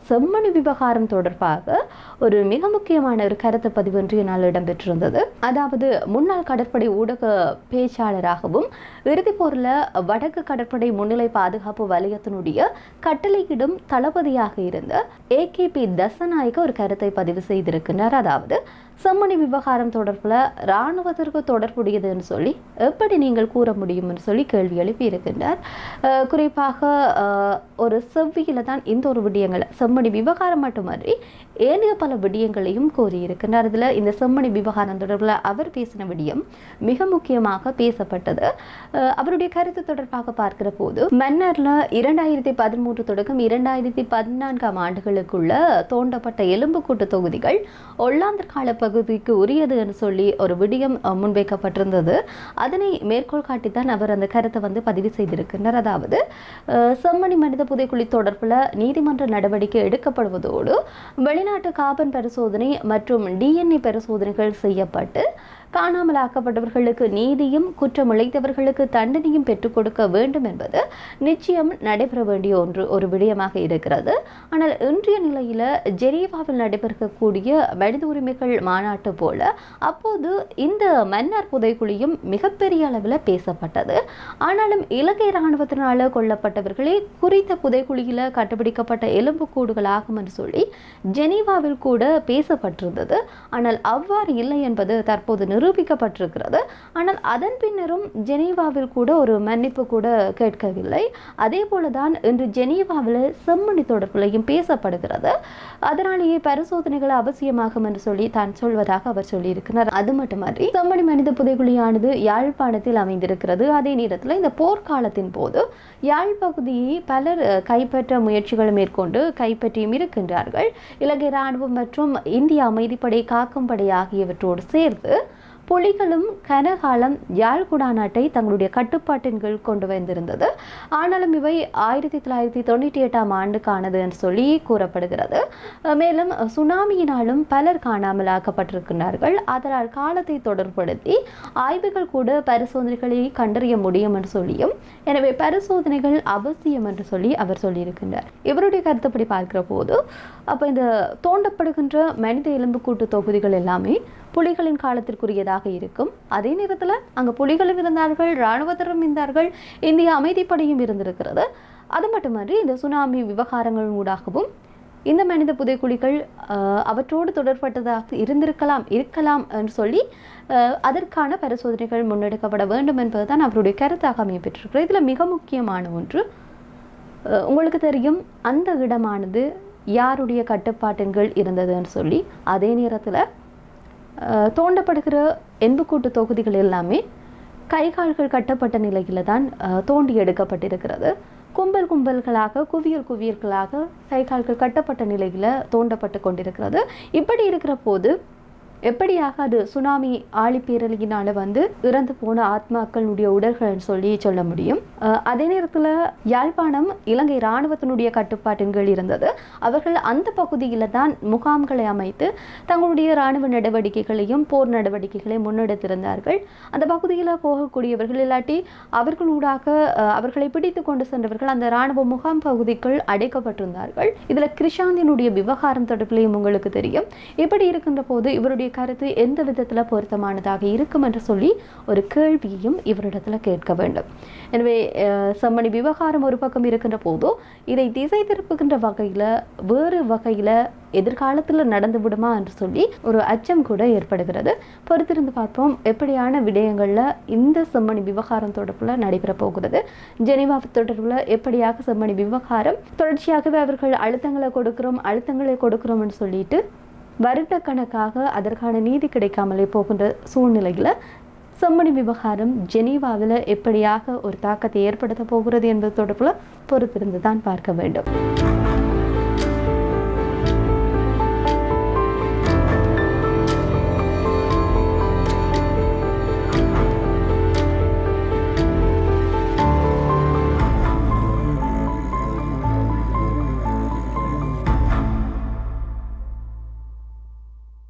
செம்மணி விவகாரம் தொடர்பாக ஒரு மிக முக்கியமான ஒரு கருத்து பதிவு இன்றைய நாள் இடம்பெற்றிருந்தது. அதாவது முன்னாள் கடற்படை ஊடக பேச்சாளராகவும் இறுதிப் போரில் வடக்கு கடற்படை முன்னிலை பாதுகாப்பு வலயத்தினுடைய கட்டளையிடும் தளபதியாக இருந்த AKP தசநாயக்க ஒரு கருத்தை பதிவு செய்திருக்கிறார். அதாவது செம்மணி விவகாரம் தொடர்பில் இராணுவத்திற்கு தொடர்புடையதுன்னு சொல்லி எப்படி நீங்கள் கூற முடியும்னு சொல்லி கேள்வி எழுப்பி இருக்கின்றார். குறிப்பாக ஒரு செவ்வியில தான் இந்த ஒரு விடயங்களை செம்மணி விவகாரம் மட்டுமன்றி ஏனைய பல விடயங்களையும் கோரியிருக்கின்றார். இதில் இந்த செம்மணி விவகாரம் தொடர்பில் அவர் பேசின விடயம் மிக முக்கியமாக பேசப்பட்டது. அவருடைய கருத்து தொடர்பாக பார்க்கிற போது மன்னர்ல 2013 தொடக்கம் 2014 ஆண்டுகளுக்குள்ள தோண்டப்பட்ட எலும்புக்கூட்டு தொகுதிகள் ஒல்லாந்தர் கால பகுதிக்கு உரியது என்று சொல்லி ஒரு விடயம் முன்வைக்கப்பட்டிருந்தது. அதனை மேற்கோள் காட்டித்தான் அவர் அந்த கருத்தை பதிவு செய்திருக்கின்றார். அதாவது செம்மணி மனித புதைக்குழி தொடர்பில் நீதிமன்ற நடவடிக்கை எடுக்கப்படுவதோடு வெளிநாட்டு கார்பன் பரிசோதனை மற்றும் DNA பரிசோதனைகள் செய்யப்பட்டு காணாமலாக்கப்பட்டவர்களுக்கு நீதியும் குற்றம் இழைத்தவர்களுக்கு தண்டனையும் பெற்றுக் கொடுக்க வேண்டும் என்பது நிச்சயம் நடைபெற வேண்டிய ஒரு விடயமாக இருக்கிறது. ஆனால் இன்றைய நிலையில ஜெனீவாவில் நடைபெறக்கூடிய மனித உரிமைகள் மாநாட்டு போல அப்போது இந்த மன்னார் புதைக்குழியும் மிகப்பெரிய அளவில் பேசப்பட்டது. ஆனாலும் இலங்கை இராணுவத்தினால கொல்லப்பட்டவர்களே குறித்த புதைக்குழியில கண்டுபிடிக்கப்பட்ட எலும்புக்கூடுகளாகும் என்று சொல்லி ஜெனீவாவில் கூட பேசப்பட்டிருந்தது. ஆனால் அவ்வாறு இல்லை என்பது தற்போது நிரூபிக்கப்பட்டிருக்கிறது. ஆனால் அதன் பின்னரும் ஜெனீவாவில் கூட ஒரு மன்னிப்பு கூட கேட்கவில்லை. அதே போலதான் இன்று ஜெனீவாவில் செம்மணி தொடர்பிலையும் பேசப்படுகிறது. அதனாலேயே பரிசோதனைகள் அவசியமாகும் என்று சொல்லி தான் சொல்வதாக அவர் சொல்லியிருக்கிறார். அது மட்டுமன்றி செம்மணி மனித புதைகுழியானது யாழ்ப்பாணத்தில் அமைந்திருக்கிறது. அதே நேரத்தில் இந்த போர்க்காலத்தின் போது யாழ் பகுதியை பலர் கைப்பற்ற முயற்சிகள் மேற்கொண்டு கைப்பற்றியும் இருக்கின்றார்கள். இலங்கை இராணுவம் மற்றும் இந்திய அமைதிப்படை காக்கும் படை ஆகியவற்றோடு சேர்த்து புலிகளும் கனகாலம் யாழ் குடாநாட்டை தங்களுடைய கட்டுப்பாட்டின் கீழ் கொண்டு வந்திருந்தது. ஆனாலும் இவை 1998 ஆண்டுக்கானது என்று சொல்லி கூறப்படுகிறது. மேலும் சுனாமியினாலும் பலர் காணாமலாக்கப்பட்டிருக்கிறார்கள். அதனால் காலத்தை தொடர்படுத்தி ஆய்வுகள் கூட பரிசோதனைகளை கண்டறிய முடியும் என்று சொல்லியும் எனவே பரிசோதனைகள் அவசியம் என்று சொல்லி அவர் சொல்லியிருக்கின்றார். இவருடைய கருத்துப்படி பார்க்கிற போது அப்போ இந்த தோண்டப்படுகின்ற மனித எலும்புக்கூட்டு தொகுதிகள் எல்லாமே புலிகளின் காலத்திற்குரியதாக இருக்கும். அதே நேரத்தில் அங்கே புலிகளும் இருந்தார்கள், இராணுவத்தினரும் இருந்தார்கள், இந்திய அமைதிப்படையும் இருந்திருக்கிறது. அது மட்டுமன்றி இந்த சுனாமி விவகாரங்கள் ஊடாகவும் இந்த மனித புதைக்குழிகள் அவற்றோடு தொடர்பட்டதாக இருக்கலாம் என்று சொல்லி அதற்கான பரிசோதனைகள் முன்னெடுக்கப்பட வேண்டும் என்பதுதான் அவருடைய கருத்தாக அமையப்பட்டிருக்கிறது. இதில் மிக முக்கியமான ஒன்று, உங்களுக்கு தெரியும் அந்த இடமானது யாருடைய கட்டுப்பாட்டின் கீழ் இருந்ததுன்னு சொல்லி. அதே நேரத்தில் தோண்டப்படுகிற எலும்புக்கூட்டு தொகுதிகள் எல்லாமே கைகால்கள் கட்டப்பட்ட நிலையில தான் தோண்டி எடுக்கப்பட்டிருக்கிறது. கும்பல்களாக குவியல்களாக கைகால்கள் கட்டப்பட்ட நிலையில தோண்டப்பட்டு கொண்டிருக்கிறது. இப்படி இருக்கிற போது எப்படியாக அது சுனாமி ஆழிப்பேரலையினால இறந்து போன ஆத்மாக்களுடைய உடல்கள் சொல்லி சொல்ல முடியும். அதே நேரத்தில் யாழ்ப்பாணம் இலங்கை இராணுவத்தினுடைய கட்டுப்பாட்டின் கீழ் இருந்தது. அவர்கள் அந்த பகுதியில தான் முகாம்களை அமைத்து தங்களுடைய இராணுவ நடவடிக்கைகளையும் போர் நடவடிக்கைகளையும் முன்னெடுத்திருந்தார்கள். அந்த பகுதியில் போகக்கூடியவர்கள் இல்லாட்டி அவர்களூடாக அவர்களை பிடித்து கொண்டு சென்றவர்கள் அந்த இராணுவ முகாம் பகுதிக்குள் அடைக்கப்பட்டிருந்தார்கள். இதுல கிருஷாந்தினுடைய விவகாரம் தொடர்பிலையும் உங்களுக்கு தெரியும். இப்படி இருக்கின்ற போது இவருடைய கருத்து எந்த விதத்துல பொருத்தமானதாக இருக்கும் என்று சொல்லி ஒரு கேள்வியையும் இவரிடத்துல கேட்க வேண்டும். எனவே செம்மணி விவகாரம் ஒரு பக்கம் இருக்கின்ற போதோ இதை திசை திருப்புகின்ற வகையில வேறு வகையில எதிர்காலத்தில் நடந்து விடுமா என்று சொல்லி ஒரு அச்சம் கூட ஏற்படுகிறது. பொறுத்திருந்து பார்ப்போம் எப்படியான விடயங்கள்ல இந்த செம்மணி விவகாரம் தொடர்புல நடைபெற போகிறது. ஜெனீவா தொடர்புல எப்படியாக செம்மணி விவகாரம் தொடர்ச்சியாகவே அவர்கள் அழுத்தங்களை கொடுக்கிறோம் என்று சொல்லிட்டு வருடக்கணக்காக அதற்கான நீதி கிடைக்காமலே போகின்ற சூழ்நிலையில் செம்மணி விவகாரம் ஜெனீவாவில் எப்படியாக ஒரு தாக்கத்தை ஏற்படுத்த போகிறது என்பது தொடர்பில் பொறுத்திருந்து தான் பார்க்க வேண்டும்.